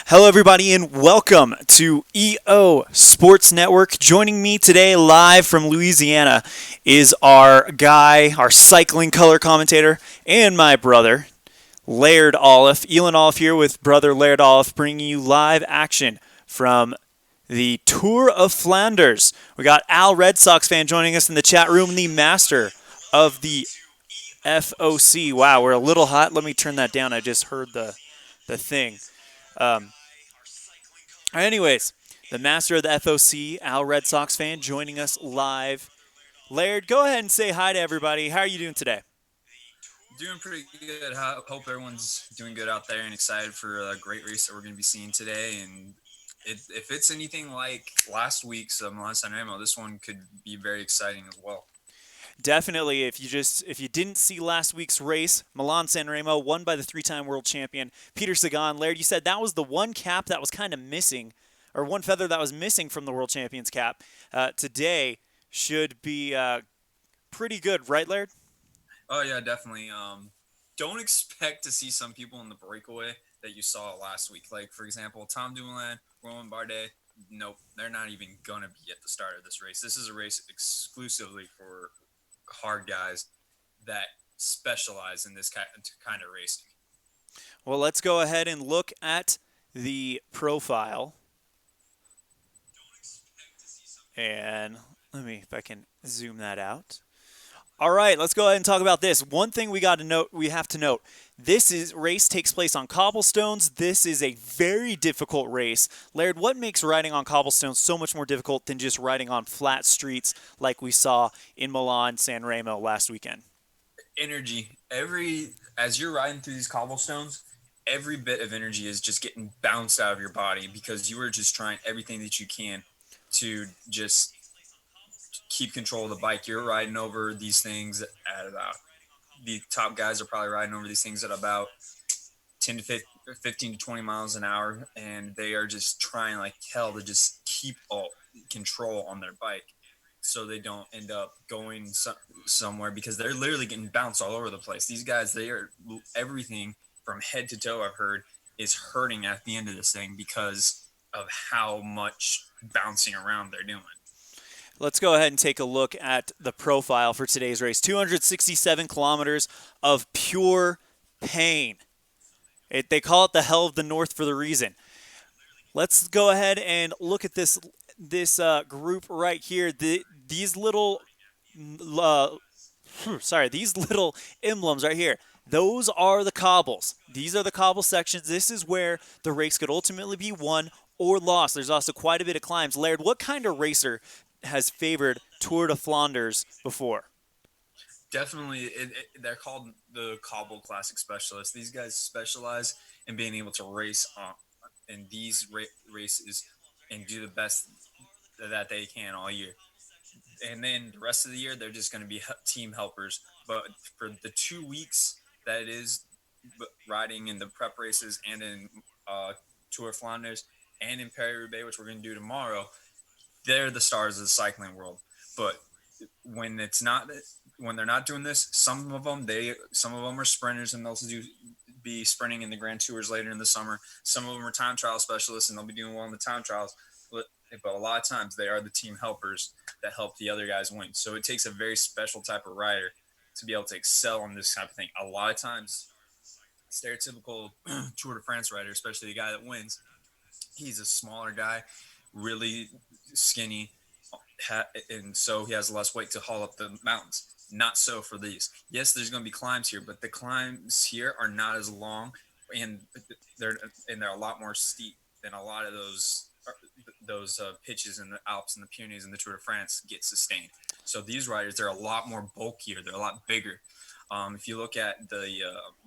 Hello, everybody, and welcome to EO Sports Network. Joining me today, live from Louisiana, is our guy, our cycling color commentator, and my brother, Laird Olive. Elon Olive here with brother Laird Olive, bringing you live action from the Tour of Flanders. We got Al, Red Sox fan, joining us in the chat room, the master of the FOC. Wow, we're a little hot. Let me turn that down. I just heard the thing. Um, Anyways, the master of the FOC, Al Red Sox fan, joining us live. Laird, go ahead and say hi to everybody. How are you doing today? Doing pretty good. Hope everyone's doing good out there and excited for a great race that we're going to be seeing today. And if it's anything like last week's Milan San Remo, this one could be very exciting as well. Definitely, if you didn't see last week's race, Milan San Remo won by the three-time world champion Peter Sagan. Laird, you said that was the one cap that was kind of missing, or one feather that was missing from the world champions cap. Today should be pretty good, right, Laird? Oh yeah, definitely. Don't expect to see some people in the breakaway that you saw last week. Like for example, Tom Dumoulin, Romain Bardet. Nope, they're not even gonna be at the start of this race. This is a race exclusively for hard guys that specialize in this kind of racing. Well, let's go ahead and look at the profile. And let me, if I can zoom that out. All right, let's go ahead and talk about this. One thing we have to note. Race takes place on cobblestones. This is a very difficult race. Laird, what makes riding on cobblestones so much more difficult than just riding on flat streets like we saw in Milan San Remo last weekend? Energy. Every as you're riding through these cobblestones, every bit of energy is just getting bounced out of your body because you are just trying everything that you can to just keep control of the bike. You're riding over these things at about the top guys are probably riding over these things at about 10 to 15 to 20 miles an hour, and they are just trying like hell to just keep all control on their bike so they don't end up going somewhere because they're literally getting bounced all over the place. These guys, they are everything from head to toe, I've heard, is hurting at the end of this thing because of how much bouncing around they're doing. Let's go ahead and take a look at the profile for today's race. 267 kilometers of pure pain. They call it the hell of the North for the reason. Let's go ahead and look at this group right here. These little uh, these little emblems right here. Those are the cobbles. These are the cobble sections. This is where the race could ultimately be won or lost. There's also quite a bit of climbs. Laird, what kind of racer has favored Tour de Flanders before? Definitely, they're called the Cobble Classic Specialists. These guys specialize in being able to race in these races and do the best that they can all year. And then the rest of the year, they're just going to be team helpers. But for the 2 weeks that it is riding in the prep races and in Tour of Flanders and in Paris Roubaix, which we're going to do tomorrow, they're the stars of the cycling world. But when it's not when they're not doing this, some of them are sprinters and they'll be sprinting in the Grand Tours later in the summer. Some of them are time trial specialists and they'll be doing well in the time trials. But a lot of times they are the team helpers that help the other guys win. So it takes a very special type of rider to be able to excel on this type of thing. A lot of times, stereotypical Tour de France rider, especially the guy that wins, he's a smaller guy, really skinny, and so he has less weight to haul up the mountains. Not so for these. Yes, there's going to be climbs here, but the climbs here are not as long, and they're they're a lot more steep than a lot of those pitches in the Alps and the Pyrenees and the Tour de France get sustained. So these riders, they're a lot more bulkier. They're a lot bigger. If you look at the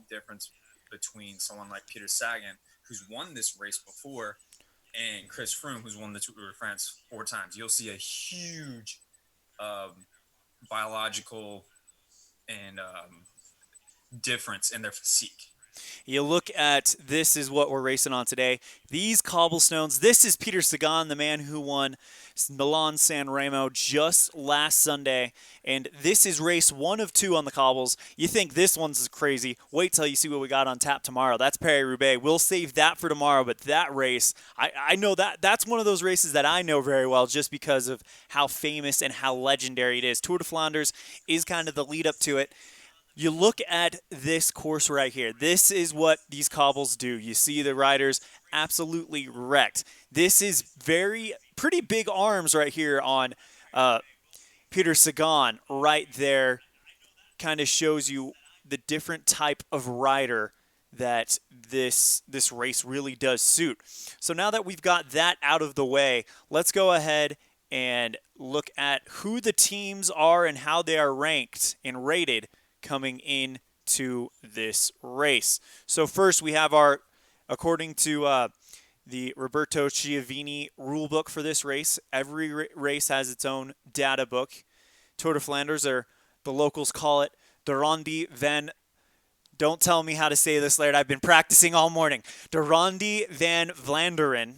difference between someone like Peter Sagan, who's won this race before, and Chris Froome, who's won the Tour de France 4 times, you'll see a huge um, biological and difference in their physique. You look at this is what we're racing on today. These cobblestones. This is Peter Sagan, the man who won Milan San Remo just last Sunday, and this is race one of two on the cobbles. You think this one's crazy? Wait till you see what we got on tap tomorrow. That's Paris-Roubaix. We'll save that for tomorrow, but that race, I know that's one of those races that I know very well just because of how famous and how legendary it is. Tour de Flanders is kind of the lead up to it. You look at this course right here. This is what these cobbles do. You see the riders absolutely wrecked. This is pretty big arms right here on uh, Peter Sagan right there. Kind of shows you the different type of rider that this race really does suit. So now that we've got that out of the way, let's go ahead and look at who the teams are and how they are ranked and rated coming into this race. So first we have according to the Roberto Chiavini rule book for this race, every race has its own data book. Tour de Flanders, or the locals call it de Ronde van. Don't tell me how to say this, Laird. I've been practicing all morning. De Ronde van Vlaanderen.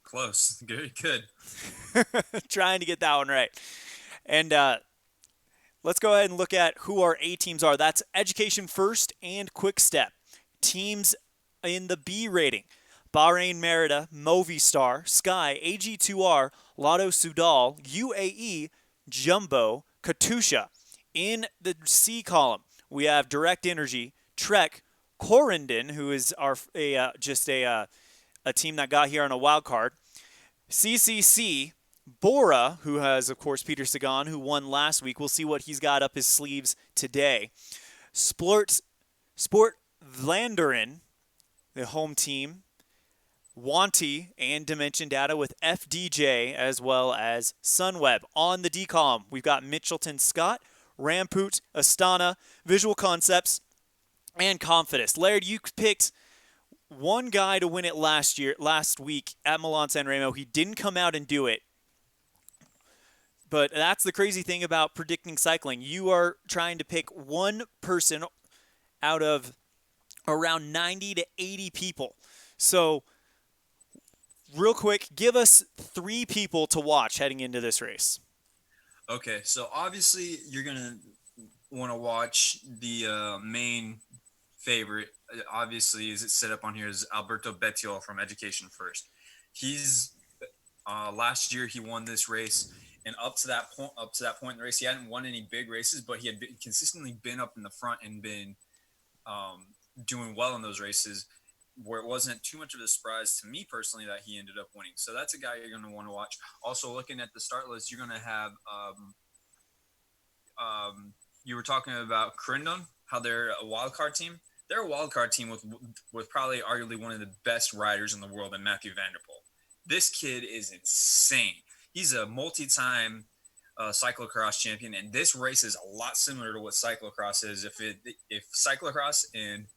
Close. Very good. Trying to get that one right. And let's go ahead and look at who our A teams are. That's Education First and Quick Step. Teams in the B rating: Bahrain Merida, Movistar, Sky, AG2R, Lotto Sudal, UAE, Jumbo, Katusha. In the C column, we have Direct Energy, Trek, Corendon, who is just a team that got here on a wild card, CCC, Bora, who has, of course, Peter Sagan, who won last week. We'll see what he's got up his sleeves today. Sport Vlaanderen, the home team. Wanty and Dimension Data with FDJ, as well as Sunweb. On the D column, we've got Mitchelton Scott, Ramput, Astana, Visual Concepts, and Confidus. Laird, you picked one guy to win it last week at Milan San Remo. He didn't come out and do it. But that's the crazy thing about predicting cycling. You are trying to pick one person out of around 90 to 80 people. So, real quick, give us 3 people to watch heading into this race. Okay, so obviously you're gonna want to watch the main favorite. Obviously, is it set up on here is Alberto Bettiol from Education First. He's last year he won this race, and up to that point in the race, he hadn't won any big races, but he had consistently been up in the front and been doing well in those races, where it wasn't too much of a surprise to me personally that he ended up winning. So that's a guy you're going to want to watch. Also, looking at the start list, you're going to have you were talking about Corendon, how they're a wild card team. They're a wild card team with probably arguably one of the best riders in the world in Matthew van der Poel. This kid is insane. He's a multi-time cyclocross champion, and this race is a lot similar to what cyclocross is. If cyclocross and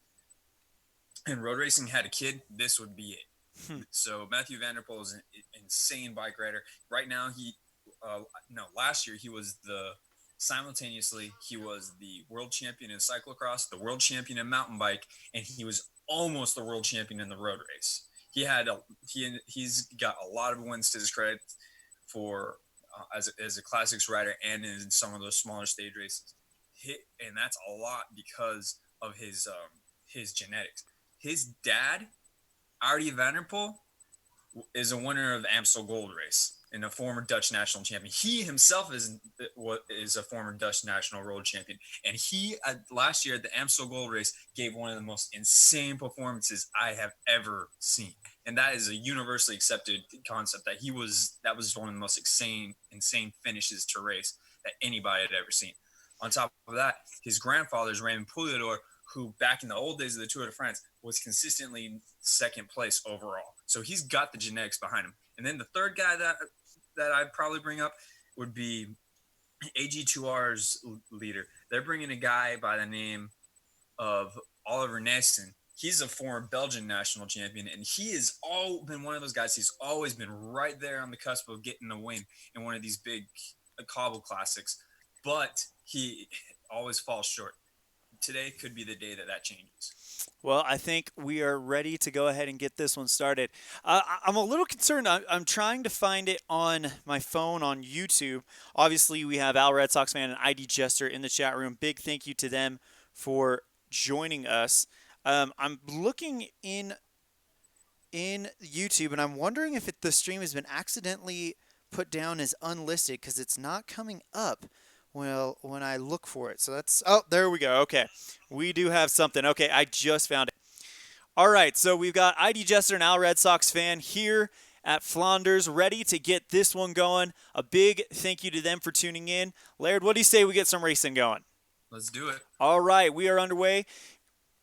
road racing had a kid, this would be it. So Matthew van der Poel is an insane bike rider. Right now, last year he was simultaneously he was the world champion in cyclocross, the world champion in mountain bike, and he was almost the world champion in the road race. He's got a lot of wins to his credit for as a classics rider and in some of those smaller stage races. And that's a lot because of his genetics. His dad, Arie van der Poel, is a winner of the Amstel Gold Race and a former Dutch national champion. He himself is a former Dutch national road champion. And he, last year at the Amstel Gold Race, gave one of the most insane performances I have ever seen. And that is a universally accepted concept that that was one of the most insane finishes to race that anybody had ever seen. On top of that, his grandfather is Raymond Poulidor, who back in the old days of the Tour de France was consistently second place overall. So he's got the genetics behind him. And then the third guy that I'd probably bring up would be AG2R's leader. They're bringing a guy by the name of Oliver Nijssen. He's a former Belgian national champion, and he has been one of those guys. He's always been right there on the cusp of getting a win in one of these big cobble classics, but he always falls short. Today could be the day that changes. Well, I think we are ready to go ahead and get this one started. I'm a little concerned. I'm trying to find it on my phone on YouTube. Obviously, we have Al Red Sox fan and ID Jester in the chat room. Big thank you to them for joining us. I'm looking in YouTube, and I'm wondering if the stream has been accidentally put down as unlisted because it's not coming up. Well, when I look for it. So that's, oh, there we go. Okay. We do have something. Okay, I just found it. All right, so we've got ID Jester and Al Red Sox fan here at Flanders, ready to get this one going. A big thank you to them for tuning in. Laird, what do you say we get some racing going? Let's do it. All right, we are underway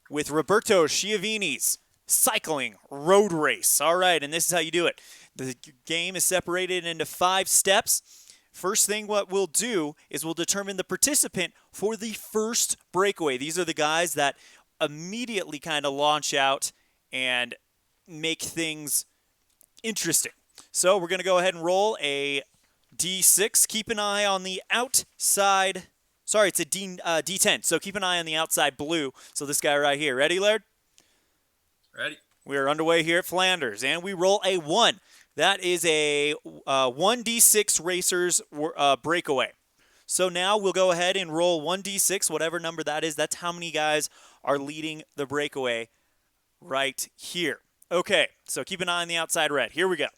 with Roberto Chiavini's cycling road race. All right, and this is how you do it. The game is separated into 5 steps. First thing what we'll do is we'll determine the participant for the first breakaway. These are the guys that immediately kind of launch out and make things interesting. So we're going to go ahead and roll a D6. Keep an eye on the outside. Sorry, it's a D10. So keep an eye on the outside blue. So this guy right here. Ready, Laird? Ready. We are underway here at Flanders, and we roll a 1. That is a 1d6 racers breakaway. So now we'll go ahead and roll 1d6, whatever number that is. That's how many guys are leading the breakaway right here. Okay, so keep an eye on the outside red. Here we go.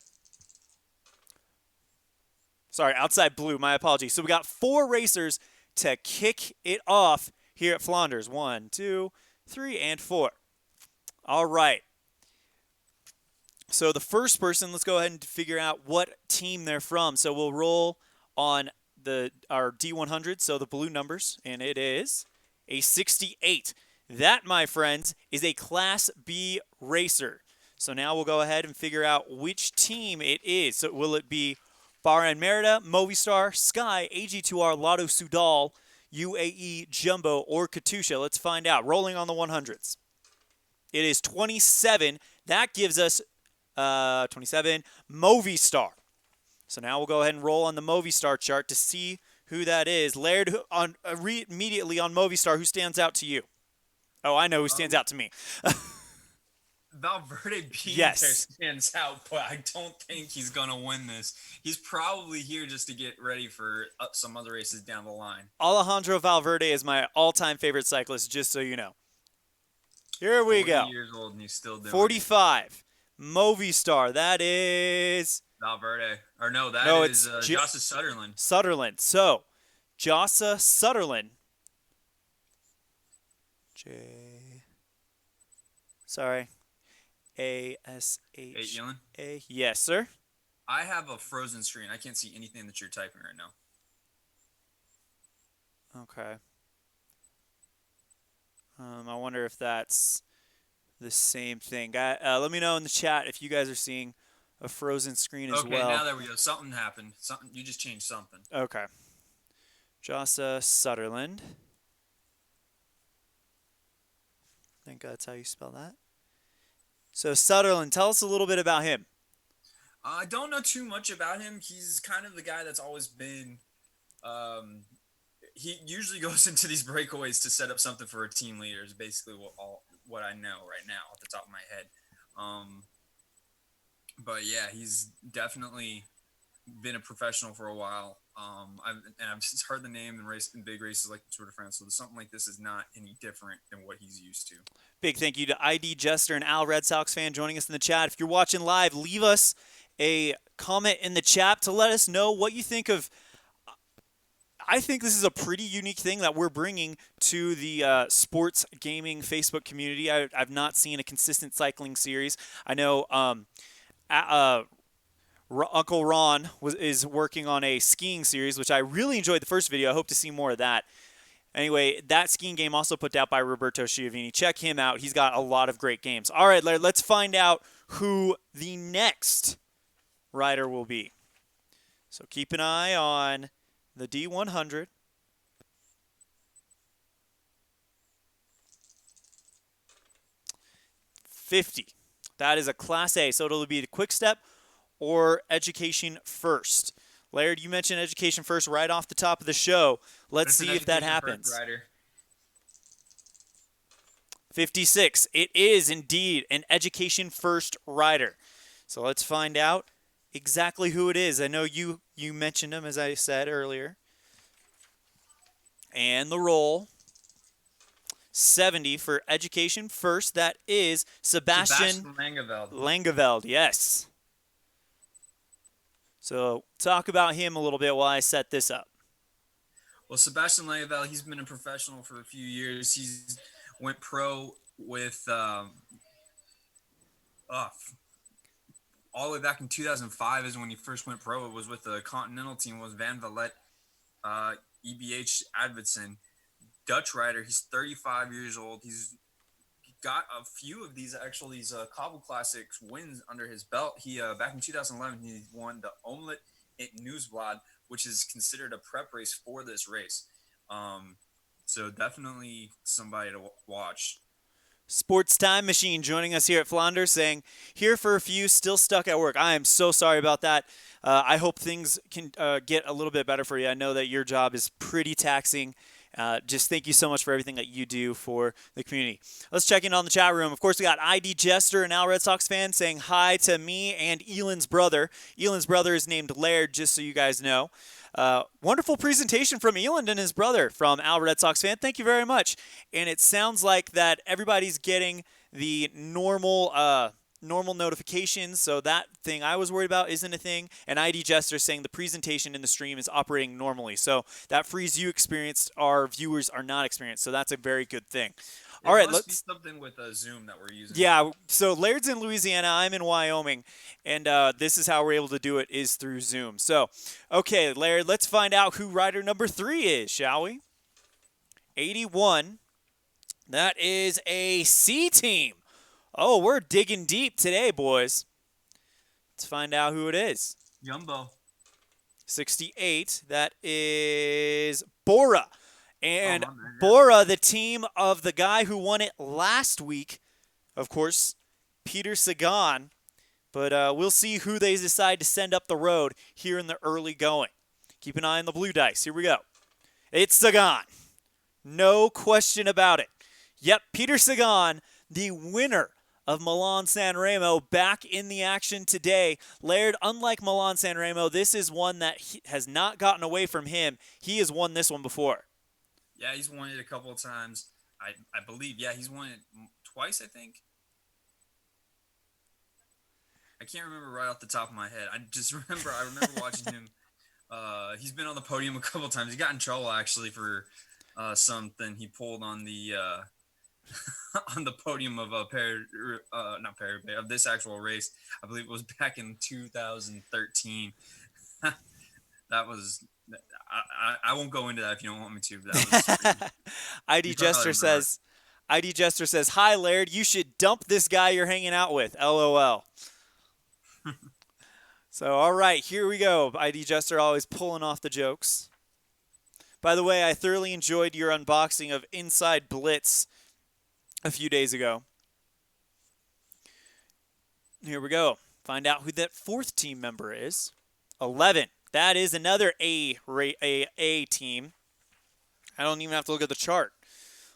Sorry, outside blue. My apologies. So we got 4 racers to kick it off here at Flanders. 1, 2, 3, and 4. All right. So the first person, let's go ahead and figure out what team they're from. So we'll roll on our D100, so the blue numbers, and it is a 68. That, my friends, is a Class B racer. So now we'll go ahead and figure out which team it is. So will it be Bahrain Merida, Movistar, Sky, AG2R, Lotto Sudal, UAE, Jumbo, or Katusha? Let's find out. Rolling on the 100s. It is 27. That gives us 27, Movistar. So now we'll go ahead and roll on the Movistar chart to see who that is. Laird, immediately on Movistar, who stands out to you? Oh, I know who stands out to me. Valverde being Yes. there stands out, but I don't think he's going to win this. He's probably here just to get ready for some other races down the line. Alejandro Valverde is my all-time favorite cyclist, just so you know. Here we go. 40 years old and he's still doing 45. Movistar. That is Valverde. Or no, that is Jossa Sutherland. Sutherland. So, Jossa Sutherland. Sorry. A-S-H-A. Yes, sir. I have a frozen screen. I can't see anything that you're typing right now. Okay. I wonder if that's the same thing. Let me know in the chat if you guys are seeing a frozen screen as well. Okay, now there we go. Something happened. You just changed something. Okay. Jossa Sutherland. I think that's how you spell that. So Sutherland, tell us a little bit about him. I don't know too much about him. He's kind of the guy that's always been he usually goes into these breakaways to set up something for a team leader is basically what I know right now off the top of my head. But yeah, he's definitely been a professional for a while. I've just heard the name in big races like the Tour de France. So something like this is not any different than what he's used to. Big thank you to ID Jester and Al Red Sox fan joining us in the chat. If you're watching live, leave us a comment in the chat to let us know what you think of. I think this is a pretty unique thing that we're bringing to the sports gaming Facebook community. I've not seen a consistent cycling series. I know Uncle Ron is working on a skiing series, which I really enjoyed the first video. I hope to see more of that. Anyway, that skiing game also put out by Roberto Chiavini. Check him out. He's got a lot of great games. All right, Laird, let's find out who the next rider will be. So keep an eye on the D100. $50. That is a Class A, so it'll be the quick step or education first. Laird, you mentioned education first right off the top of the show. Let's see if that happens. 56. It is indeed an education first rider. So let's find out exactly who it is. I know you mentioned him as I said earlier. And the roll 70 for education first. That is Sebastian Sebastian Langeveld. Langeveld. Yes. So talk about him a little bit while I set this up. Well, Sebastian Langeveld, he's been a professional for a few years. He's went pro with uh, all the way back in 2005 is when he first went pro. It was with the Continental team. It was Van Vliet, EBH Advidson, Dutch rider. He's 35 years old. He's got a few of these Cobble Classics wins under his belt. He back in 2011 he won the Omelette at Nieuwsblad, which is considered a prep race for this race. So definitely somebody to watch. Sports Time Machine joining us here at Flanders saying, here for a few, still stuck at work. I am so sorry about that. I hope things can get a little bit better for you. I know that your job is pretty taxing. Just thank you so much for everything that you do for the community. Let's check in on the chat room. Of course, we got ID Jester, an Al Red Sox fan, saying hi to me and Elan's brother. Elan's brother is named Laird, just so you guys know. Wonderful presentation from Eland and his brother from Al Red Sox fan. Thank you very much. And it sounds like that everybody's getting the normal notifications, so that thing I was worried about isn't a thing. And ID Jester saying the presentation in the stream is operating normally, so that freeze you experienced, our viewers are not experienced, so that's a very good thing. All right, must be let's. something with Zoom that we're using. Yeah, so Laird's in Louisiana, I'm in Wyoming, and this is how we're able to do it is through Zoom. So, okay, Laird, let's find out who rider number 3 is, shall we? 81. That is a C team. Oh, we're digging deep today, boys. Let's find out who it is. Jumbo. 68. That is Bora. And Oh, man, yeah. Bora, the team of the guy who won it last week, of course, Peter Sagan. But we'll see who they decide to send up the road here in the early going. Keep an eye on the blue dice. Here we go. It's Sagan. No question about it. Yep, Peter Sagan, the winner of Milan San Remo, back in the action today. Laird, unlike Milan San Remo, this is one that has not gotten away from him. He has won this one before. Yeah, he's won it a couple of times. I believe. Yeah, he's won it twice, I think. I can't remember right off the top of my head. I remember watching him. He's been on the podium a couple of times. He got in trouble actually for something he pulled on the on the podium of of this actual race. I believe it was back in 2013. That was. I won't go into that if you don't want me to. But that was ID Jester says, "Hi Laird, you should dump this guy you're hanging out with." LOL. So all right, here we go. ID Jester always pulling off the jokes. By the way, I thoroughly enjoyed your unboxing of Inside Blitz a few days ago. Here we go. Find out who that 4th team member is. 11. That is another A team. I don't even have to look at the chart.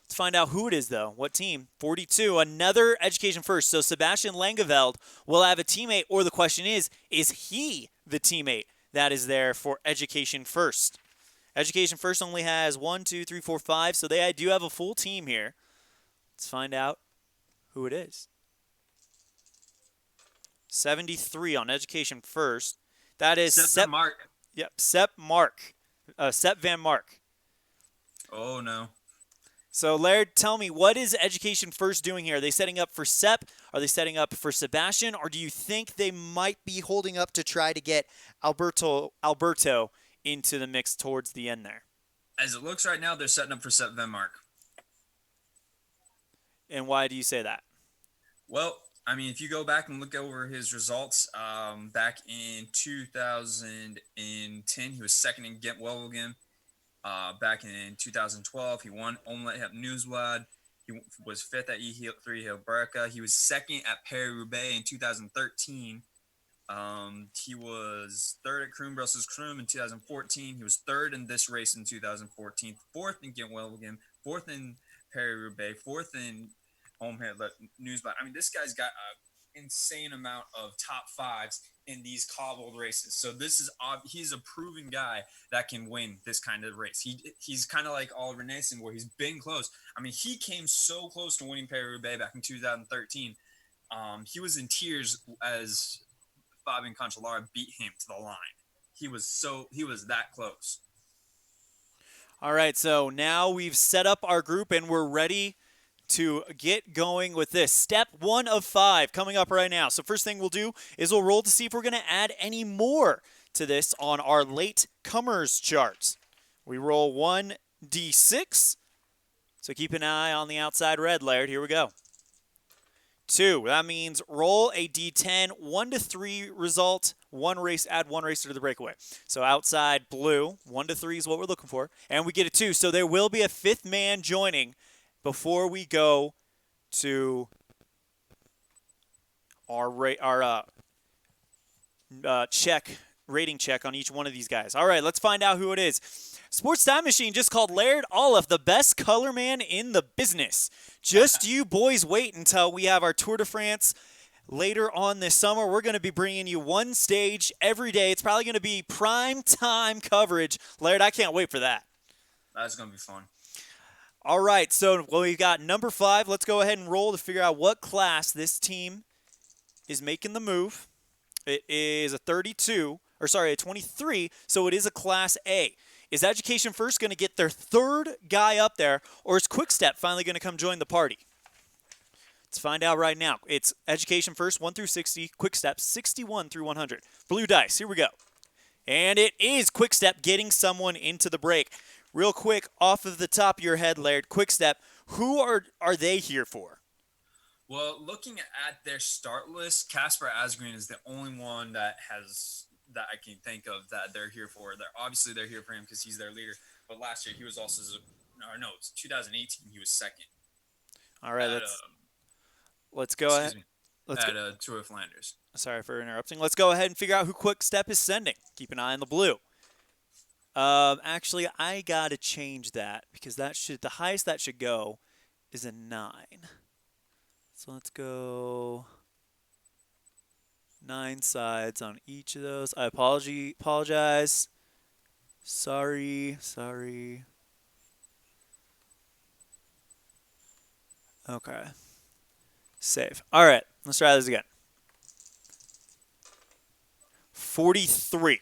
Let's find out who it is, though. What team? 42. Another education first. So Sebastian Langeveld will have a teammate, or the question is he the teammate that is there for education first? Education first only has 1, 2, 3, 4, 5, so they do have a full team here. Let's find out who it is. 73 on education first. That is Sepp Mark. Yep, Sepp Van Mark. Oh no. So Laird, tell me, what is education first doing here? Are they setting up for Sepp? Are they setting up for Sebastian? Or do you think they might be holding up to try to get Alberto into the mix towards the end there? As it looks right now, they're setting up for Sepp Van Mark. And why do you say that? Well, I mean, if you go back and look over his results, back in 2010, he was second in Ghent Wevelgem. Back in 2012, he won Omelette at Nieuwsblad. He was 5th at E3 Hill Berca. He was 2nd at Paris-Roubaix in 2013. He was 3rd at Kroon Brussels Kroon in 2014. He was 3rd in this race in 2014. 4th in Ghent Wevelgem. 4th in Paris-Roubaix. 4th in home hit news. But I mean, this guy's got an insane amount of top fives in these cobbled races. So this is he's a proven guy that can win this kind of race. He's kind of like Oliver Nason, where he's been close. I mean, he came so close to winning Paris-Roubaix back in 2013. He was in tears as Fabian Cancellara beat him to the line. He was that close. All right, so now we've set up our group and we're ready to get going with this. Step 1 of 5 coming up right now. So first thing we'll do is we'll roll to see if we're going to add any more to this on our late comers chart. We roll 1d6. So keep an eye on the outside red, Laird. Here we go. 2. That means roll a d10, 1 to 3 result, add one racer to the breakaway. So outside blue, 1 to 3 is what we're looking for. And we get a 2. So there will be a 5th man joining before we go to our rating check on each one of these guys. All right, let's find out who it is. Sports Time Machine just called Laird Olive the best color man in the business. Just you boys wait until we have our Tour de France later on this summer. We're going to be bringing you one stage every day. It's probably going to be prime time coverage. Laird, I can't wait for that. That's going to be fun. All right, so we've got number 5. Let's go ahead and roll to figure out what class this team is making the move. It is a 23, so it is a Class A. Is Education First going to get their 3rd guy up there, or is Quickstep finally going to come join the party? Let's find out right now. It's Education First, 1 through 60, Quickstep, 61 through 100. Blue dice, here we go. And it is Quickstep getting someone into the break. Real quick, off of the top of your head, Laird, Quickstep, who are they here for? Well, looking at their start list, Casper Asgreen is the only one that I can think of that they're here for. They're here for him because he's their leader. But last year he was also it's 2018 he was second. All right, let's go ahead. At Tour of Flanders. Sorry for interrupting. Let's go ahead and figure out who Quickstep is sending. Keep an eye on the blue. Actually, I gotta change that because the highest that should go is a 9. So let's go 9 sides on each of those. I apologize. Sorry. Okay. Save. All right, let's try this again. 43.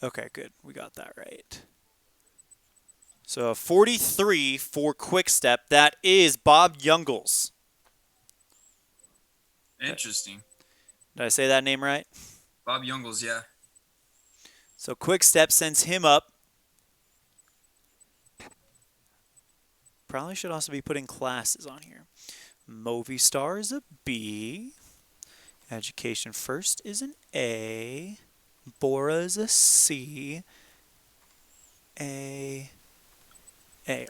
Okay, good. We got that right. So 43 for Quickstep. That is Bob Jungels. Interesting. Did I say that name right? Bob Jungels, yeah. So Quickstep sends him up. Probably should also be putting classes on here. Movistar is a B. Education First is an A. Bora is a C. A.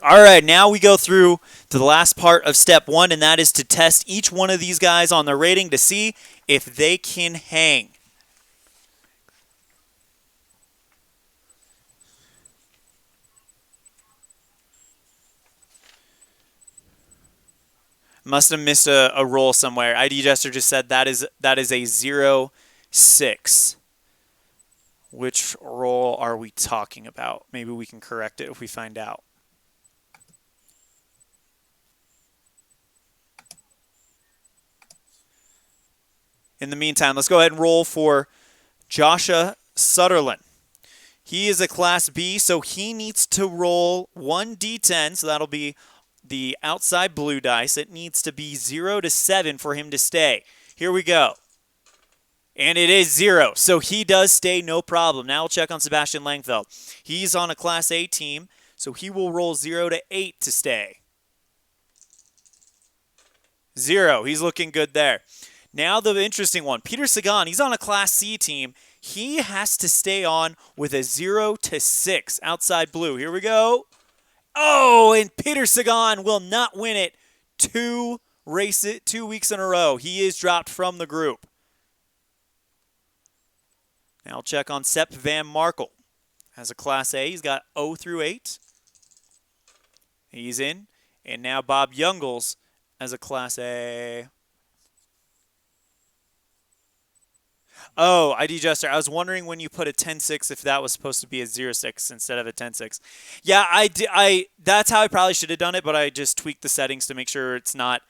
All right, now we go through to the last part of step 1, and that is to test each one of these guys on their rating to see if they can hang. Must have missed a roll somewhere. ID Jester just said that is a 0-6. Which roll are we talking about? Maybe we can correct it if we find out. In the meantime, let's go ahead and roll for Joshua Sutherland. He is a Class B, so he needs to roll 1d10, so that'll be the outside blue dice. It needs to be 0 to 7 for him to stay. Here we go. And it is 0, so he does stay, no problem. Now we'll check on Sebastian Langfeld. He's on a Class A team, so he will roll 0 to 8 to stay. 0, he's looking good there. Now the interesting one, Peter Sagan, he's on a Class C team. He has to stay on with a 0 to 6, outside blue. Here we go. Oh, and Peter Sagan will not win it 2 weeks in a row. He is dropped from the group. Now I'll check on Sepp Van Markel. As a Class A, he's got 0 through 8. He's in. And now Bob Youngles as a Class A. Oh, ID Jester. I was wondering when you put a 10-6 if that was supposed to be a 0-6 instead of a 10-6. Yeah, that's how I probably should have done it, but I just tweaked the settings to make sure it's not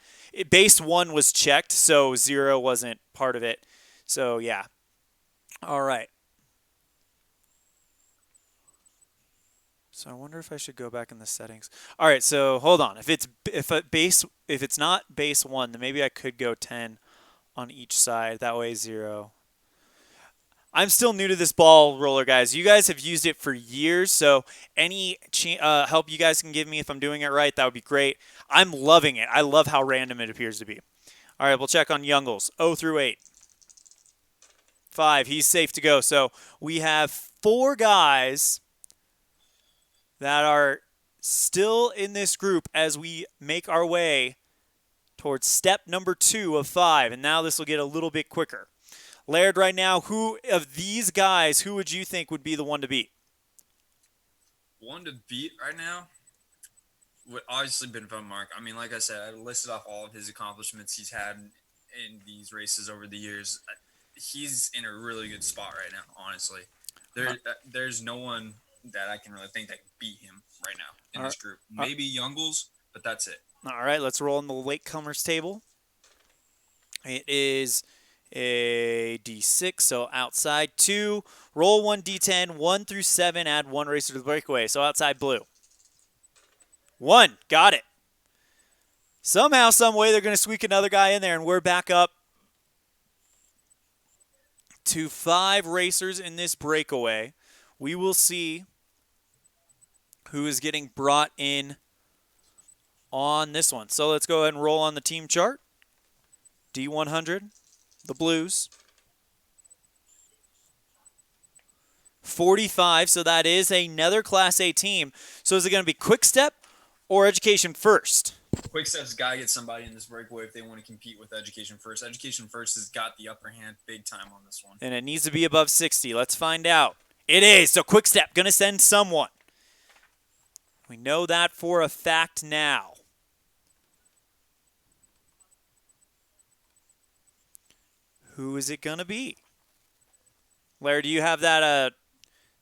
base 1 was checked, so 0 wasn't part of it. So, yeah. All right. So I wonder if I should go back in the settings. All right, so hold on. If it's not base 1, then maybe I could go 10 on each side. That way 0. I'm still new to this ball roller, guys. You guys have used it for years, so any help you guys can give me if I'm doing it right, that would be great. I'm loving it. I love how random it appears to be. All right, we'll check on Youngles. 0 through 8. 5. He's safe to go. So we have 4 guys that are still in this group as we make our way towards step number 2 of 5. And now this will get a little bit quicker. Laird, right now, who of these guys, who would you think would be the one to beat? One to beat right now would obviously been Van Mark. I mean, like I said, I listed off all of his accomplishments he's had in these races over the years. He's in a really good spot right now, honestly. There's no one that I can really think that can beat him right now in this group. Maybe Youngles, but that's it. All right, let's roll in the latecomers table. It is a D6, so outside 2. Roll 1 D10, 1 through 7, add 1 racer to the breakaway. So outside blue. 1, got it. Somehow, some way, they're going to squeak another guy in there, and we're back up to 5 racers in this breakaway. We will see who is getting brought in on this one. So let's go ahead and roll on the team chart. D100, the Blues. 45, so that is another Class A team. So is it going to be Quick Step or Education First? Quick Step's got to get somebody in this breakaway if they want to compete with Education First. Education First has got the upper hand big time on this one. And it needs to be above 60. Let's find out. It is. So Quick Step going to send someone. We know that for a fact now. Who is it going to be? Larry, do you have that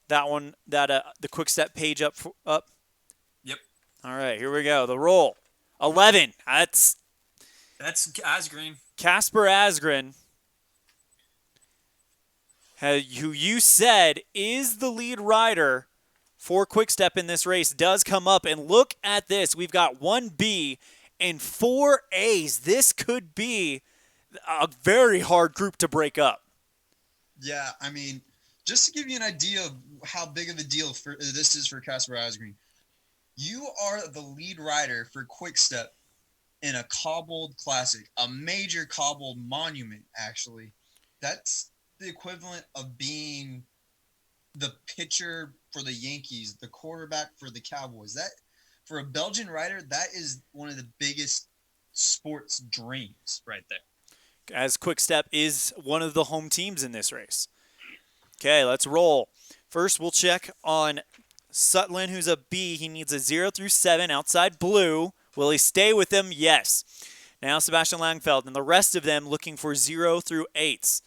the Quick Step page up? Yep. All right, here we go. The roll. 11. That's Asgreen. Casper Asgren, who you said is the lead rider for Quick Step in this race, does come up. And look at this. We've got 1 B and 4 A's. This could be a very hard group to break up. Yeah, I mean, just to give you an idea of how big of a deal this is for Casper Asgreen, you are the lead rider for Quick Step in a cobbled classic, a major cobbled monument, actually. That's the equivalent of being the pitcher for the Yankees, the quarterback for the Cowboys. That, for a Belgian rider, that is one of the biggest sports dreams right there. As Quick Step is one of the home teams in this race. Okay, let's roll. First, we'll check on Sutland, who's a B. He needs a 0 through 7 outside blue. Will he stay with them? Yes. Now Sebastian Langfeld and the rest of them looking for 0 through 8s.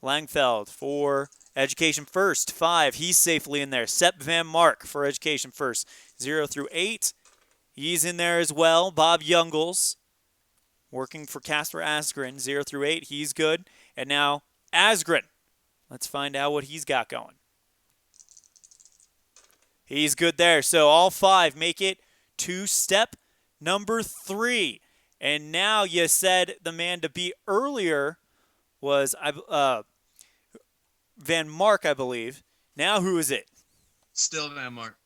Langfeld for Education First, 5. He's safely in there. Sepp Van Mark for Education First, 0 through 8. He's in there as well. Bob Youngles working for Casper Asgren, 0 through 8. He's good. And now Asgren. Let's find out what he's got going. He's good there. So all 5 make it to step number 3. And now you said the man to beat earlier was Van Mark, I believe. Now who is it? Still Van Mark.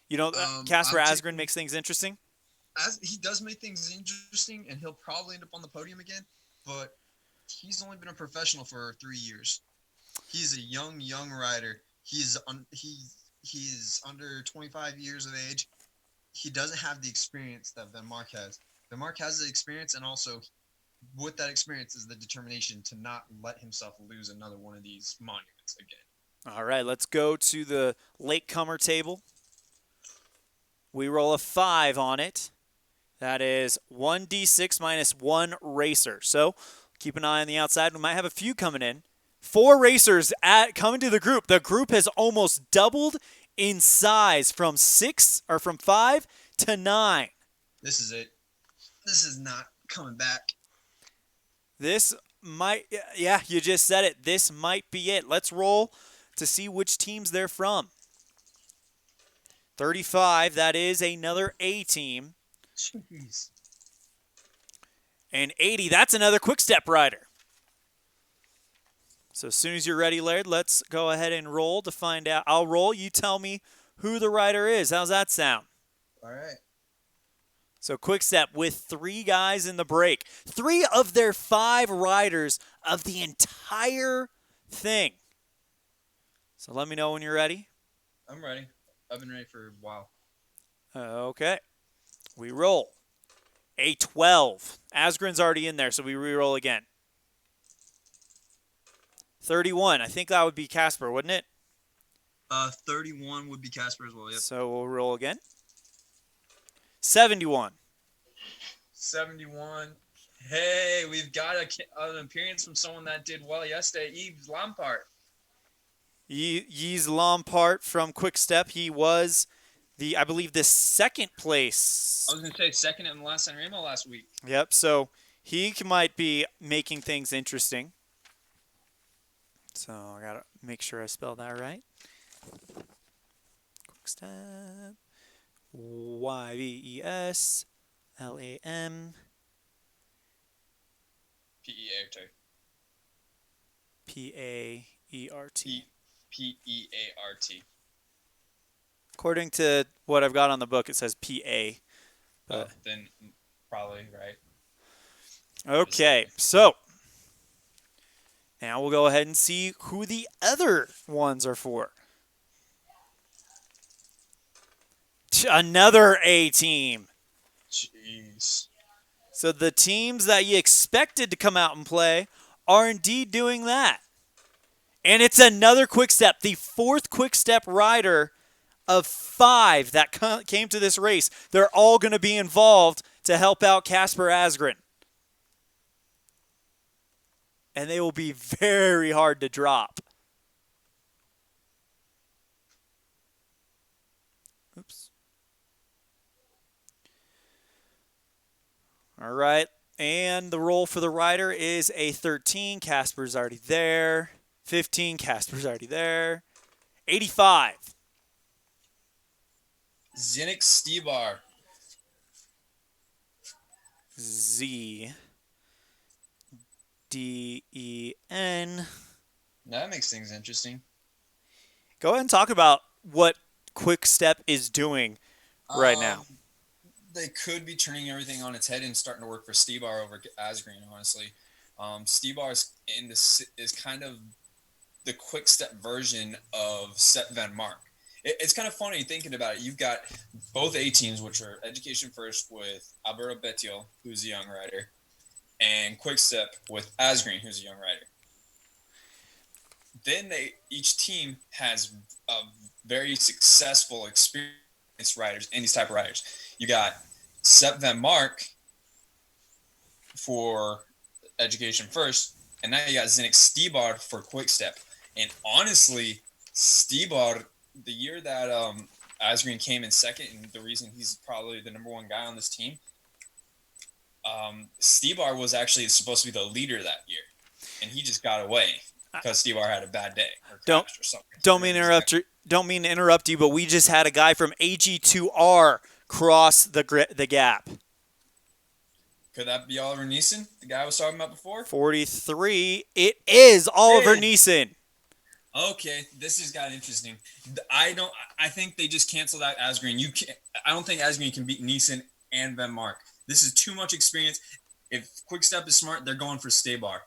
You know, Casper Asgren makes things interesting. He does make things interesting, and he'll probably end up on the podium again, but he's only been a professional for 3 years. He's a young rider. He's under 25 years of age. He doesn't have the experience that Van Mark has. Van Mark has the experience, and also with that experience is the determination to not let himself lose another one of these monuments again. All right, let's go to the latecomer table. We roll a 5 on it. That is 1d6 minus 1 racer. So keep an eye on the outside. We might have a few coming in. 4 racers coming to the group. The group has almost doubled in size from 5 to 9. This is it. This is not coming back. This might, yeah, you just said it. This might be it. Let's roll to see which teams they're from. 35, that is another A team. Jeez. And 80, that's another quick step rider. So as soon as you're ready, Laird, let's go ahead and roll to find out. I'll roll. You tell me who the rider is. How's that sound? All right. So quick step with 3 guys in the break. 3 of their 5 riders of the entire thing. So let me know when you're ready. I'm ready. I've been ready for a while. Okay. We roll. A 12. Asgrin's already in there, so we re-roll again. 31. I think that would be Casper, wouldn't it? 31 would be Casper as well. Yep. So we'll roll again. 71. 71. Hey, we've got an appearance from someone that did well yesterday, Yves Lampard. Yves Lampard from Quick Step. He was I believe the second place. I was going to say second in the last San Remo last week. Yep, so he might be making things interesting. So I got to make sure I spell that right. Quick Step. YVES LAM PAERT. PEART. According to what I've got on the book, it says PA. But Then probably right. okay, so now we'll go ahead and see who the other ones are for. Another A team. Jeez. So the teams that you expected to come out and play are indeed doing that. And it's another quick step, the 4th quick step rider of 5 that came to this race. They're all going to be involved to help out Casper Asgren. And they will be very hard to drop. Oops. All right. And the roll for the rider is a 13. Casper's already there. 15. Casper's already there. 85. Zinnik Stibar. ZDEN. That makes things interesting. Go ahead and talk about what Quick Step is doing right now. They could be turning everything on its head and starting to work for Stibar over Asgreen, honestly. Stibar is kind of the Quick Step version of Sepp Van Mark. It's kind of funny thinking about it. You've got both A teams, which are Education First with Alberto Bettiol, who's a young rider, and Quick Step with Asgreen, who's a young rider. Then each team has a very successful, experienced riders in these type of riders. You got Sepp Van Mark for Education First, and now you got Zinnik Stibar for Quick Step. And honestly, Stibar, the year that Asgreen came in second, and the reason he's probably the number 1 guy on this team, Stibar was actually supposed to be the leader that year, and he just got away because Stibar had a bad day or crashed or something. Don't mean to interrupt you, but we just had a guy from AG2R cross the gap. Could that be Oliver Neeson, the guy I was talking about before? 43. It is Oliver Neeson. Okay, this just got interesting. I think they just canceled out Asgreen. I don't think Asgreen can beat Neeson and Van Mark. This is too much experience. If Quick Step is smart, they're going for Stibar.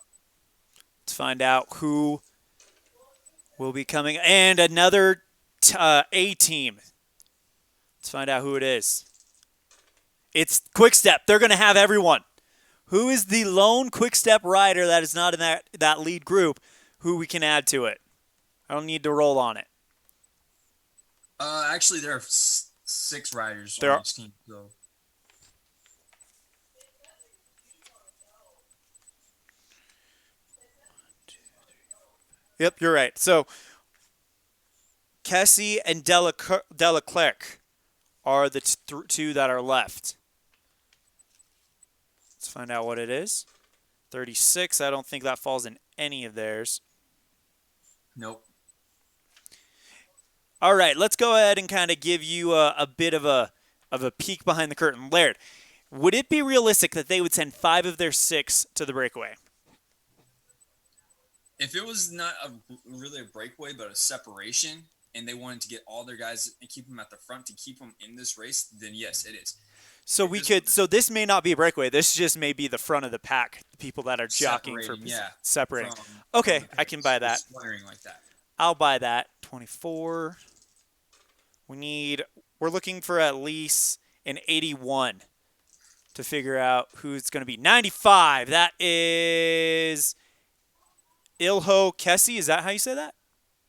Let's find out who will be coming. And another A team. Let's find out who it is. It's Quick Step. They're going to have everyone. Who is the lone Quick Step rider that is not in that lead group who we can add to it? I don't need to roll on it. Actually, 6 riders There on are. each team. So Yep, you're right. So Kessie and Deleclerc are the two that are left. Let's find out what it is. 36. I don't think that falls in any of theirs. nope. All right, let's go ahead and kind of give you a bit of a peek behind the curtain. Laird, would it be realistic that they would send 5 of their 6 to the breakaway? If it was not really a breakaway, but a separation, and they wanted to get all their guys and keep them at the front to keep them in this race, then yes, it is. So we could. So this may not be a breakaway. This just may be the front of the pack. The people that are jockeying for separating. Okay, I can buy that. Swearing like that. I'll buy that. 24. We're looking for at least an 81 to figure out who's going to be. 95. That is Ilho Kessie. Is that how you say that?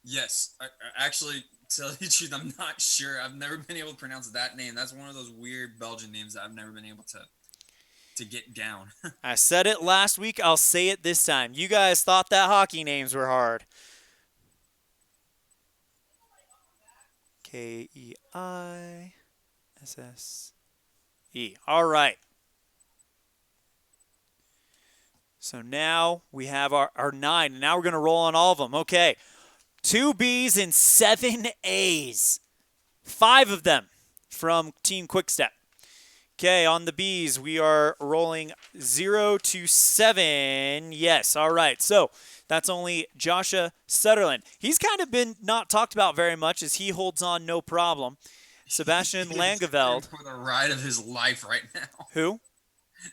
Yes. I actually, to tell you the truth, I'm not sure. I've never been able to pronounce that name. That's one of those weird Belgian names that I've never been able to get down. I said it last week. I'll say it this time. You guys thought that hockey names were hard. Keisse. All right. So now we have our 9, and now we're going to roll on all of them. Okay. 2 Bs and 7 As. 5 of them from Team Quickstep. Okay, on the Bs, we are rolling 0 to 7. Yes, all right. So that's only Joshua Sutherland. He's kind of been not talked about very much as he holds on no problem. Sebastian Langeveld. For the ride of his life right now. Who?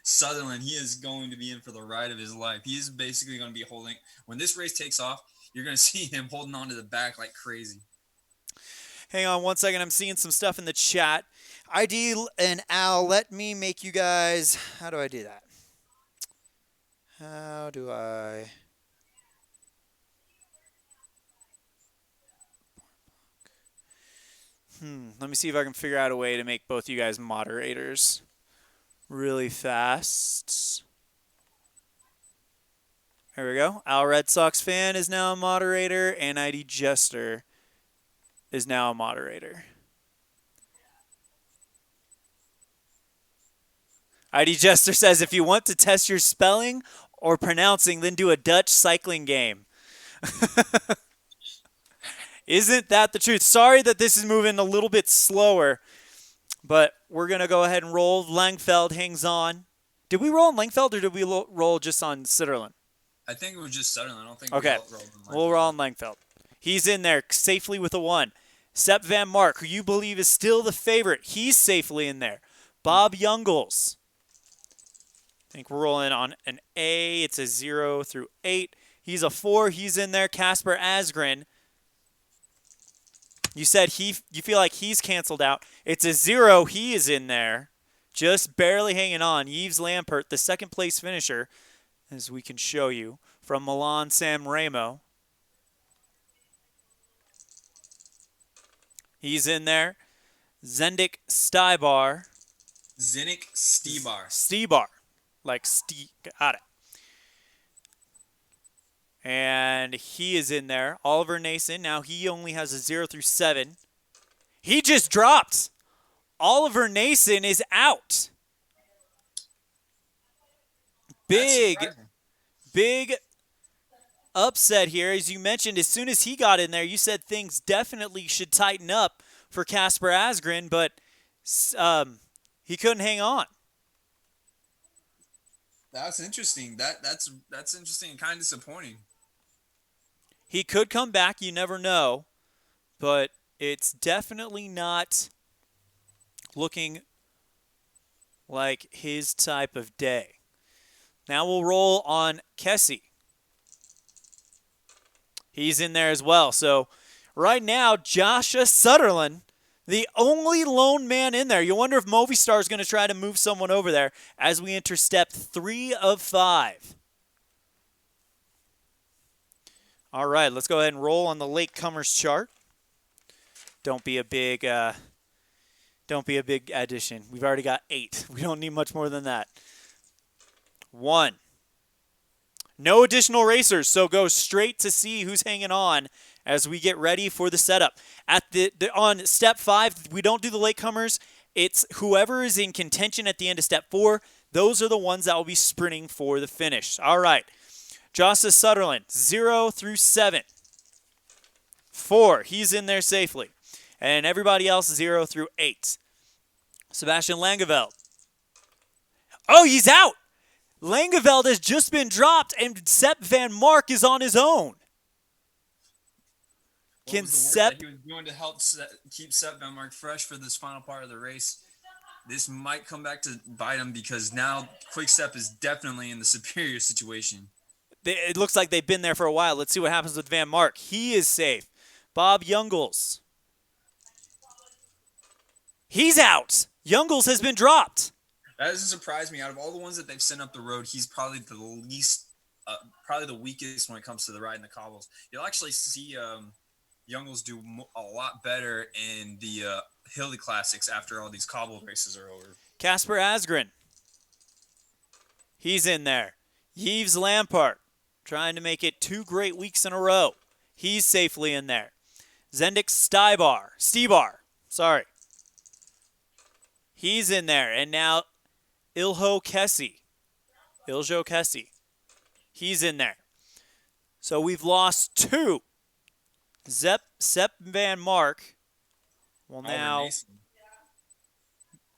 Sutherland. He is going to be in for the ride of his life. He is basically going to be holding. When this race takes off, you're going to see him holding on to the back like crazy. Hang on one second. I'm seeing some stuff in the chat. ID and Al, let me make you guys. How do I do that? How do I? Let me see if I can figure out a way to make both you guys moderators really fast. There we go. Al Red Sox fan is now a moderator, and ID Jester is now a moderator. ID Jester says, if you want to test your spelling or pronouncing, then do a Dutch cycling game. Isn't that the truth? Sorry that this is moving a little bit slower, but we're going to go ahead and roll. Langfeld hangs on. Did we roll on Langfeld or did we roll just on Sutherland? I think it was just Sutherland. I don't think okay. We'll roll on Langfeld. He's in there safely with a 1. Sepp Van Mark, who you believe is still the favorite, he's safely in there. Bob Youngles. I think we're rolling on an A. It's a 0 through 8. He's a 4. He's in there. Casper Asgren. You said you feel like he's canceled out. It's a 0. He is in there. Just barely hanging on. Yves Lampert, the second place finisher, as we can show you, from Milan San Remo. He's in there. Zendik Stybar. Zinnik Stibar. Stibar. Got it. And he is in there. Oliver Nason. Now he only has a 0 through 7. He just dropped. Oliver Nason is out. Big upset here. As you mentioned, as soon as he got in there, you said things definitely should tighten up for Casper Asgren, but he couldn't hang on. That's interesting. That's interesting and kind of disappointing. He could come back. You never know. But it's definitely not looking like his type of day. Now we'll roll on Kessie. He's in there as well. So right now, Joshua Sutherland, the only lone man in there. You wonder if Movistar is going to try to move someone over there as we enter step 3 of 5. All right, let's go ahead and roll on the latecomers chart. Don't be a big Don't be a big addition. We've already got 8. We don't need much more than that. 1. No additional racers, so go straight to see who's hanging on as we get ready for the setup. At on step 5, we don't do the latecomers. It's whoever is in contention at the end of step 4. Those are the ones that will be sprinting for the finish. All right. Joshua Sutherland, 0 through 7. 4, he's in there safely. And everybody else, 0 through 8. Sebastian Langeveld. Oh, he's out! Langeveld has just been dropped, and Sepp Van Mark is on his own. What was the work that he was doing to help keep Sepp Van Mark fresh for this final part of the race? This might come back to bite him because now Quick Step is definitely in the superior situation. It looks like they've been there for a while. Let's see what happens with Van Mark. He is safe. Bob Youngles. He's out. Youngles has been dropped. That doesn't surprise me. Out of all the ones that they've sent up the road, he's probably the least, probably the weakest when it comes to the ride in the cobbles. You'll actually see Youngles do a lot better in the Hilly Classics after all these cobble races are over. Casper Asgren. He's in there. Yves Lampart trying to make it 2 great weeks in a row. He's safely in there. Zendik Stibar. Sorry. He's in there. And now Iljo Kessie. He's in there. So we've lost 2. Sepp Van Mark will now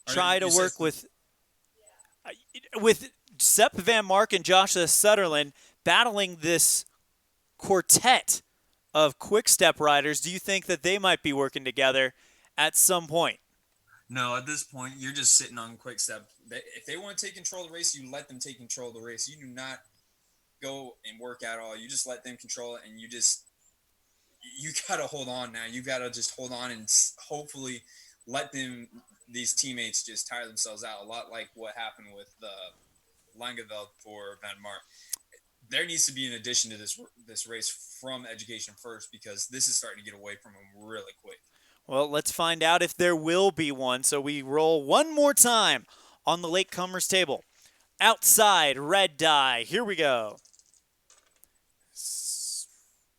try to work with Sepp Van Mark and Joshua Sutherland battling this quartet of quick step riders. Do you think that they might be working together at some point? No, at this point, you're just sitting on Quick Step. If they want to take control of the race, you let them take control of the race. You do not go and work at all. You just let them control it, and you got to hold on now. You got to just hold on and hopefully let these teammates just tire themselves out, a lot like what happened with Langeveld for Van Mark. There needs to be an addition to this race from Education First because this is starting to get away from them really quick. Well, let's find out if there will be one. So we roll one more time on the latecomers table. Outside, red die. Here we go.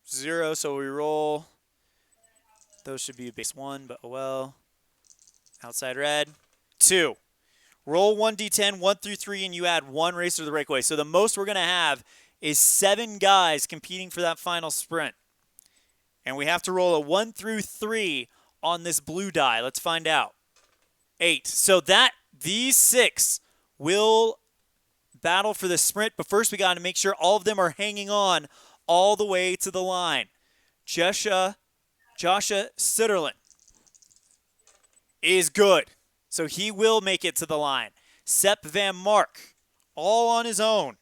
0, so we roll. Those should be base 1, but oh well. Outside red. 2. Roll 1d10, 1 through 3, and you add 1 racer to the breakaway. So the most we're going to have is 7 guys competing for that final sprint. And we have to roll a 1 through 3 on this blue die. Let's find out. 8. So these 6 will battle for the sprint, but first we got to make sure all of them are hanging on all the way to the line. Joshua Sutherland is good, so he will make it to the line. Sepp Van Mark, all on his own.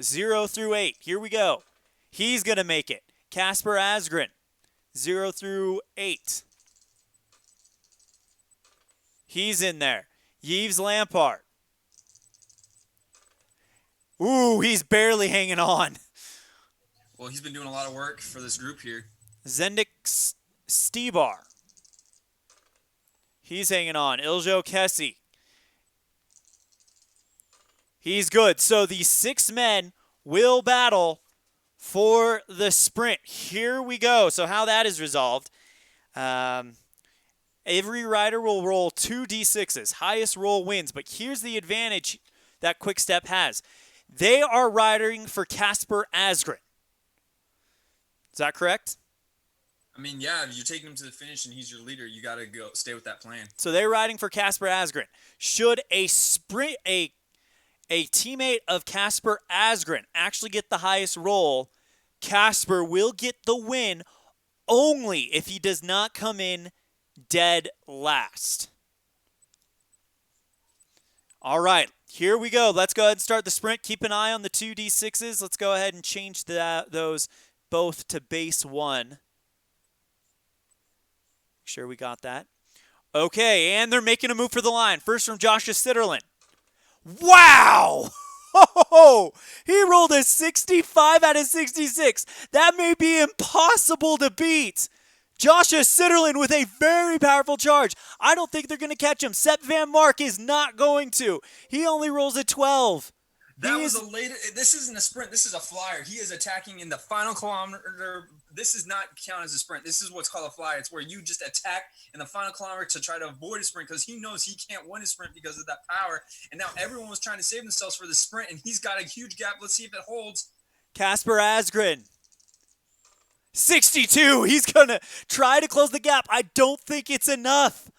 0 through 8. Here we go. He's going to make it. Casper Asgren, 0 through 8. He's in there. Yves Lampart. Ooh, he's barely hanging on. Well, he's been doing a lot of work for this group here. Zendik Stibar. He's hanging on. Iljo Kessie. He's good. So these 6 men will battle for the sprint. Here we go. So how that is resolved. Every rider will roll 2 d6s. Highest roll wins. But here's the advantage that Quick Step has. They are riding for Casper Asgren. Is that correct? I mean, yeah, you're taking him to the finish and he's your leader. You got to go stay with that plan. So they're riding for Casper Asgren. Should a teammate of Casper Asgren actually get the highest roll, Casper will get the win only if he does not come in dead last. All right, here we go. Let's go ahead and start the sprint. Keep an eye on the 2d6s. Let's go ahead and change those both to base 1. Make sure we got that. Okay, and they're making a move for the line. First from Joshua Sutherland. Wow! Oh, he rolled a 65 out of 66. That may be impossible to beat. Joshua Sitterlin with a very powerful charge. I don't think they're going to catch him. Sepp Van Mark is not going to. He only rolls a 12. That was a late. This isn't a sprint. This is a flyer. He is attacking in the final kilometer. This is not count as a sprint. This is what's called a flyer. It's where you just attack in the final kilometer to try to avoid a sprint because he knows he can't win a sprint because of that power. And now everyone was trying to save themselves for the sprint, and he's got a huge gap. Let's see if it holds. Casper Asgren. 62. He's going to try to close the gap. I don't think it's enough.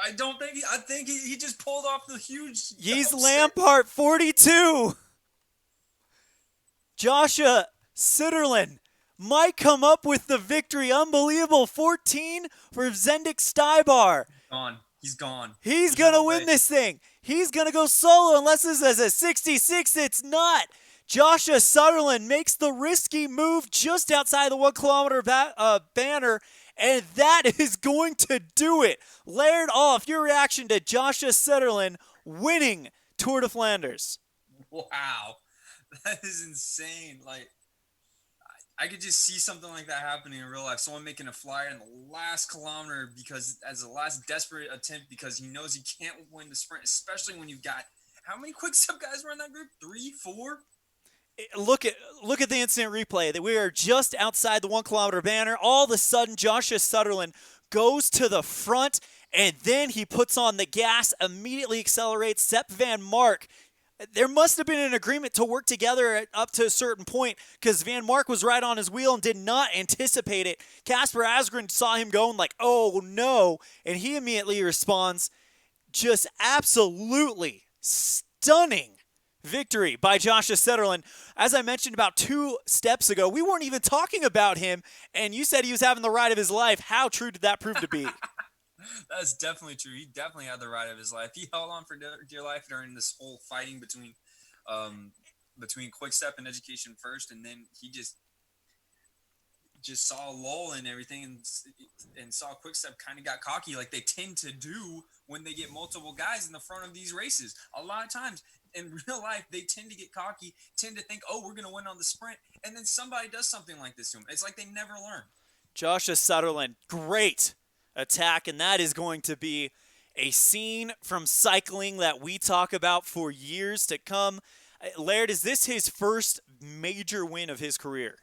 I don't think. I think he just pulled off the huge. He's Lampart, 42. Joshua Sitterlin might come up with the victory. Unbelievable. 14 for Zendik Stybar. Gone. He's gone. He's going to win this thing. He's going to go solo unless this is a 66. It's not. Joshua Sutherland makes the risky move just outside the 1 kilometer banner, and that is going to do it. Laird off, your reaction to Joshua Sutherland winning Tour de Flanders. Wow. That is insane. Like, I could just see something like that happening in real life. Someone making a flyer in the last kilometer because as a last desperate attempt because he knows he can't win the sprint, especially when you've got how many quick step guys were in that group? 3, 4? Look at the instant replay that we are just outside the 1 kilometer banner. All of a sudden, Joshua Sutherland goes to the front, and then he puts on the gas, immediately accelerates. Sepp Van Mark. There must have been an agreement to work together up to a certain point because Van Mark was right on his wheel and did not anticipate it. Casper Asgren saw him going like, oh no, and he immediately responds. Just absolutely stunning victory by Joshua Sutherland. As I mentioned about 2 steps ago, we weren't even talking about him, and you said he was having the ride of his life. How true did that prove to be? That's definitely true. He definitely had the ride of his life. He held on for dear life during this whole fighting between Quick-Step and Education First, and then he just saw a lull in everything and saw Quick-Step kind of got cocky like they tend to do when they get multiple guys in the front of these races. A lot of times in real life, they tend to get cocky, tend to think, oh, we're going to win on the sprint, and then somebody does something like this to them. It's like they never learn. Joshua Sutherland, great attack, and that is going to be a scene from cycling that we talk about for years to come. Laird, is this his first major win of his career?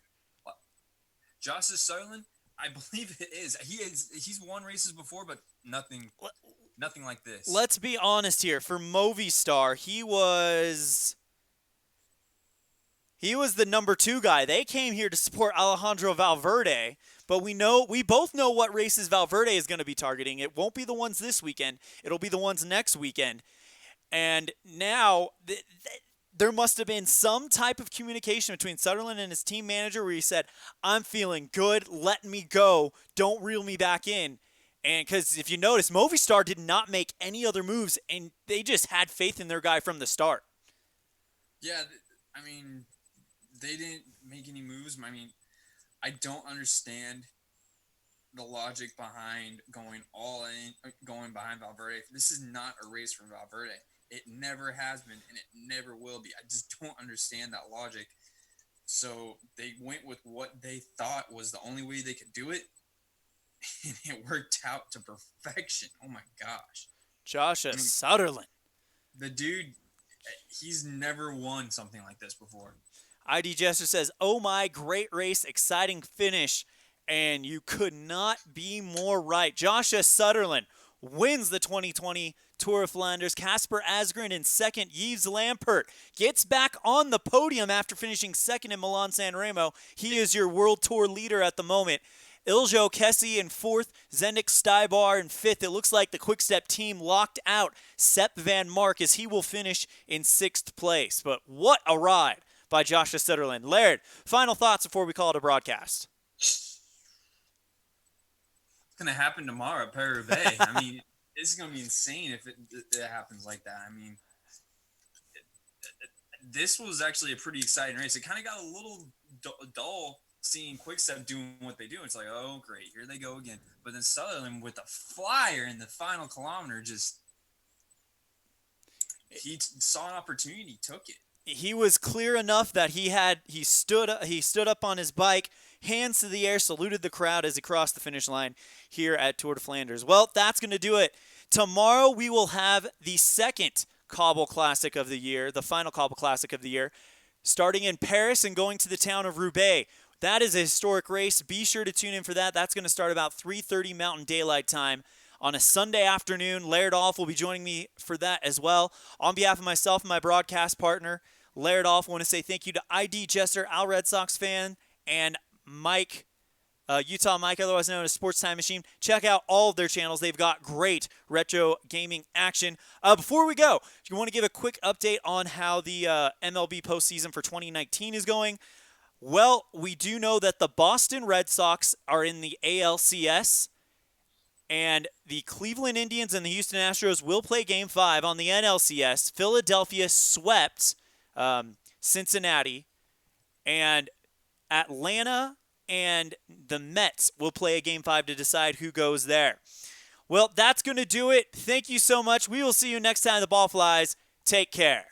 Joshua Sutherland, I believe it is. He's won races before, but nothing like this. Let's be honest here. For Movistar, he was the number 2 guy. They came here to support Alejandro Valverde, but we both know what races Valverde is going to be targeting. It won't be the ones this weekend. It'll be the ones next weekend. And now there must have been some type of communication between Sutherland and his team manager where he said, I'm feeling good, let me go, don't reel me back in. And because if you notice, Movistar did not make any other moves, and they just had faith in their guy from the start. Yeah, I mean, they didn't make any moves. I mean, I don't understand the logic behind going all in, going behind Valverde. This is not a race for Valverde. It never has been, and it never will be. I just don't understand that logic. So they went with what they thought was the only way they could do it, and it worked out to perfection. Oh, my gosh. Joshua Sutherland. The dude, he's never won something like this before. ID Jester says, oh my, great race, exciting finish, and you could not be more right. Joshua Sutherland wins the 2020 Tour of Flanders. Casper Asgren in second. Yves Lampert gets back on the podium after finishing second in Milan-San Remo. He is your World Tour leader at the moment. Iljo Kessie in fourth, Zendik Stybar in fifth. It looks like the Quick-Step team locked out Sepp Van Mark as he will finish in sixth place. But what a ride by Joshua Sutherland. Laird, final thoughts before we call it a broadcast. It's going to happen tomorrow at Paris-Roubaix. I mean, this is going to be insane if it happens like that. I mean, this was actually a pretty exciting race. It kind of got a little dull seeing Quick-Step doing what they do. It's like, oh, great, here they go again. But then Sutherland with a flyer in the final kilometer, just he saw an opportunity, took it. he was clear enough that he stood up on his bike, hands to the air, saluted the crowd as he crossed the finish line here at Tour de Flanders. Well, that's going to do it. Tomorrow we will have the second Cobble Classic of the year, the final Cobble Classic of the year, starting in Paris and going to the town of Roubaix. That is a historic race. Be sure to tune in for that. That's going to start about 3:30 Mountain Daylight Time on a Sunday afternoon. Laird Off will be joining me for that as well. On behalf of myself and my broadcast partner, Laird Off, I want to say thank you to ID Jester, Al Red Sox fan, and Mike, Utah Mike, otherwise known as Sports Time Machine. Check out all of their channels. They've got great retro gaming action. Before we go, you want to give a quick update on how the MLB postseason for 2019 is going? Well, we do know that the Boston Red Sox are in the ALCS, and the Cleveland Indians and the Houston Astros will play Game 5 on the NLCS. Philadelphia swept Cincinnati, and Atlanta and the Mets will play a Game 5 to decide who goes there. Well, that's going to do it. Thank you so much. We will see you next time the ball flies. Take care.